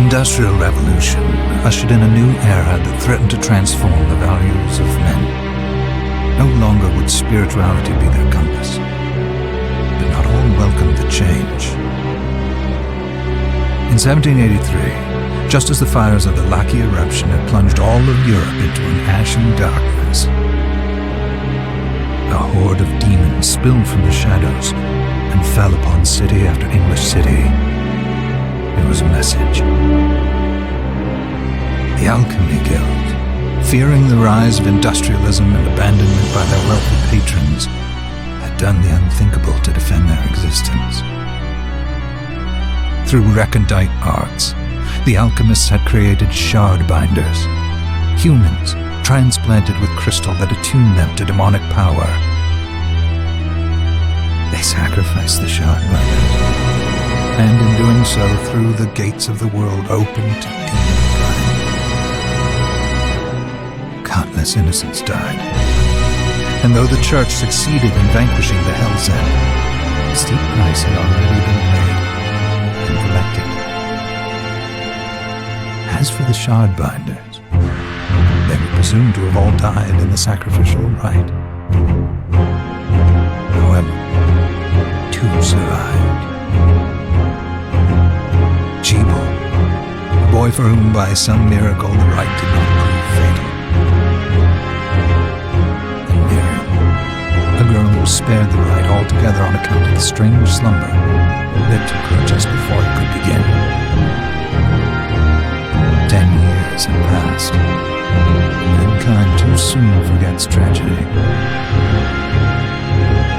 Industrial Revolution ushered in a new era that threatened to transform the values of men. No longer would spirituality be their compass, but not all welcomed the change. In 1783, just as the fires of the Laki eruption had plunged all of Europe into an ashen darkness, a horde of demons spilled from the shadows and fell upon city after English city. It was a message. The Alchemy Guild, fearing the rise of industrialism and abandonment by their wealthy patrons, had done the unthinkable to defend their existence. Through recondite arts, the alchemists had created shard binders, humans transplanted with crystal that attuned them to demonic power. They sacrificed the shard binders, and in doing so threw the gates of the world open to demon blood. Countless innocents died, and though the church succeeded in vanquishing the Hell's End, a steep price had already been paid and collected. As for the shard binders, they were presumed to have all died in the sacrificial rite. However, two survived. Jebel, a boy for whom by some miracle the rite did not prove fatal. And Miriam, a girl who was spared the rite altogether on account of the strange slumber that took her just before it could begin. 10 years have passed. Mankind too soon forgets tragedy.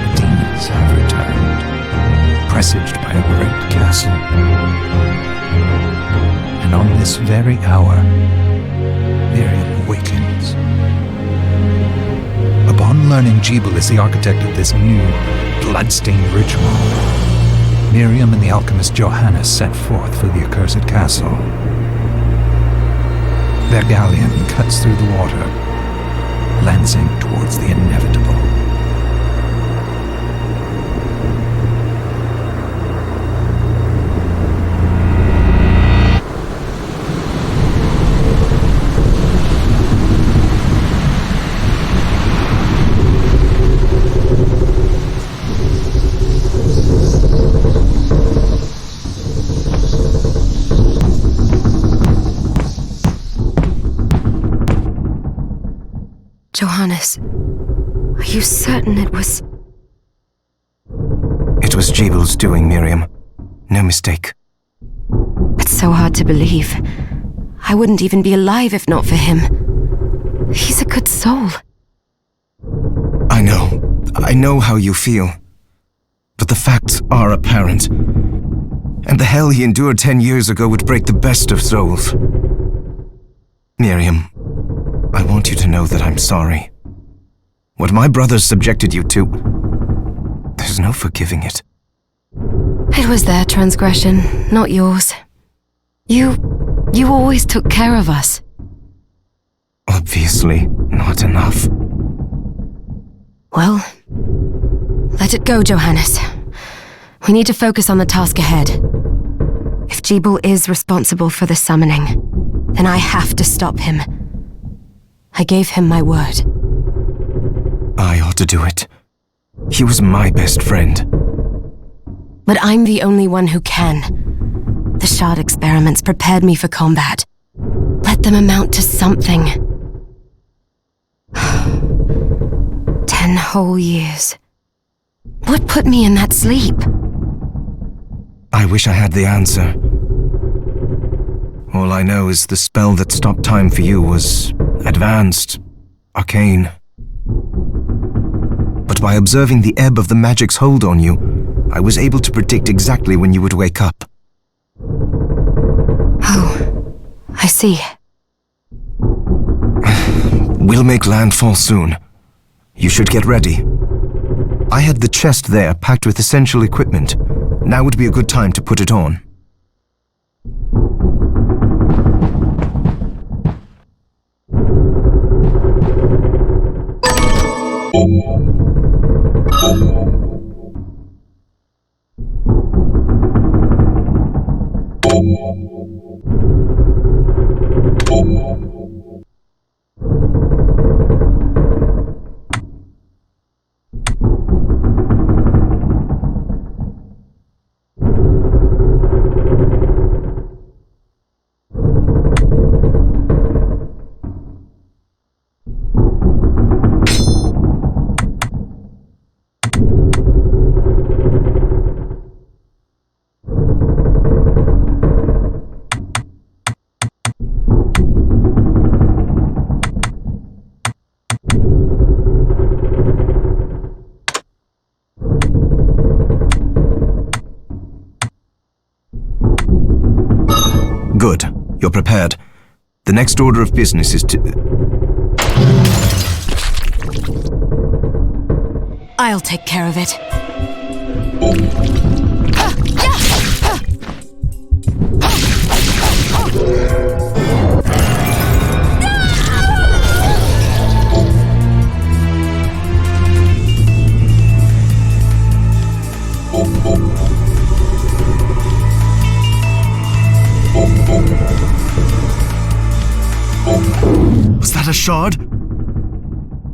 The demons have returned, presaged by a great castle. And on this very hour, Miriam awakens. Upon learning Jebel is the architect of this new Bloodstained Ritual, Miriam and the alchemist Johannes set forth for the accursed castle. Their galleon cuts through the water, lancing towards the inevitable. Johannes, are you certain it was... It was Jebel's doing, Miriam. No mistake. It's so hard to believe. I wouldn't even be alive if not for him. He's a good soul. I know how you feel. But the facts are apparent. And the hell he endured 10 years ago would break the best of souls. Miriam, I want you to know that I'm sorry. What my brothers subjected you to, there's no forgiving it. It was their transgression, not yours. You always took care of us. Obviously, not enough. Well, let it go, Johannes. We need to focus on the task ahead. If Jebel is responsible for the summoning, then I have to stop him. I gave him my word. I ought to do it. He was my best friend. But I'm the only one who can. The shard experiments prepared me for combat. Let them amount to something. 10 whole years. What put me in that sleep? I wish I had the answer. All I know is the spell that stopped time for you was advanced, arcane. But by observing the ebb of the magic's hold on you, I was able to predict exactly when you would wake up. Oh, I see. We'll make landfall soon. You should get ready. I had the chest there packed with essential equipment. Now would be a good time to put it on. Good. You're prepared. The next order of business is to... I'll take care of it. Was that a shard?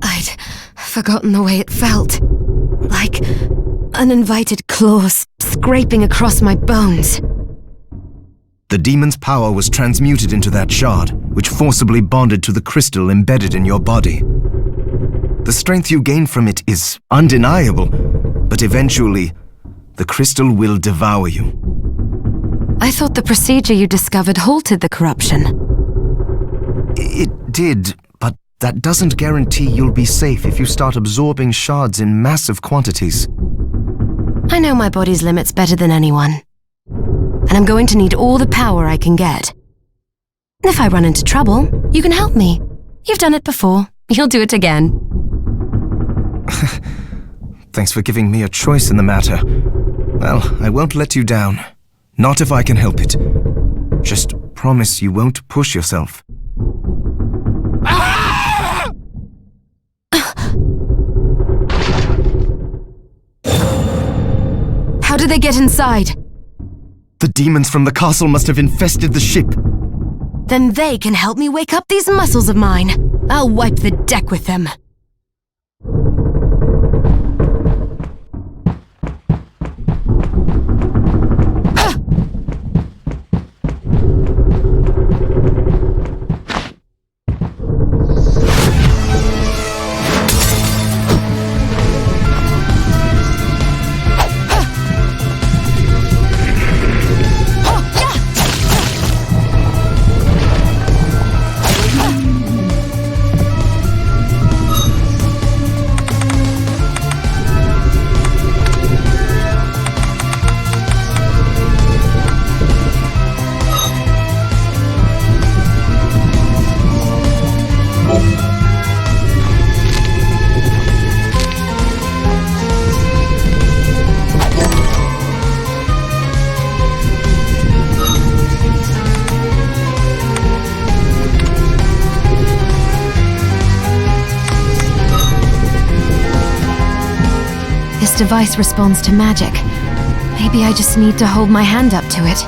I'd forgotten the way it felt. Like uninvited claws scraping across my bones. The demon's power was transmuted into that shard, which forcibly bonded to the crystal embedded in your body. The strength you gain from it is undeniable, but eventually, the crystal will devour you. I thought the procedure you discovered halted the corruption. It did, but that doesn't guarantee you'll be safe if you start absorbing shards in massive quantities. I know my body's limits better than anyone. And I'm going to need all the power I can get. If I run into trouble, you can help me. You've done it before. You'll do it again. Thanks for giving me a choice in the matter. Well, I won't let you down. Not if I can help it. Just promise you won't push yourself. How did they get inside? The demons from the castle must have infested the ship. Then they can help me wake up these muscles of mine. I'll wipe the deck with them. This device responds to magic. Maybe I just need to hold my hand up to it.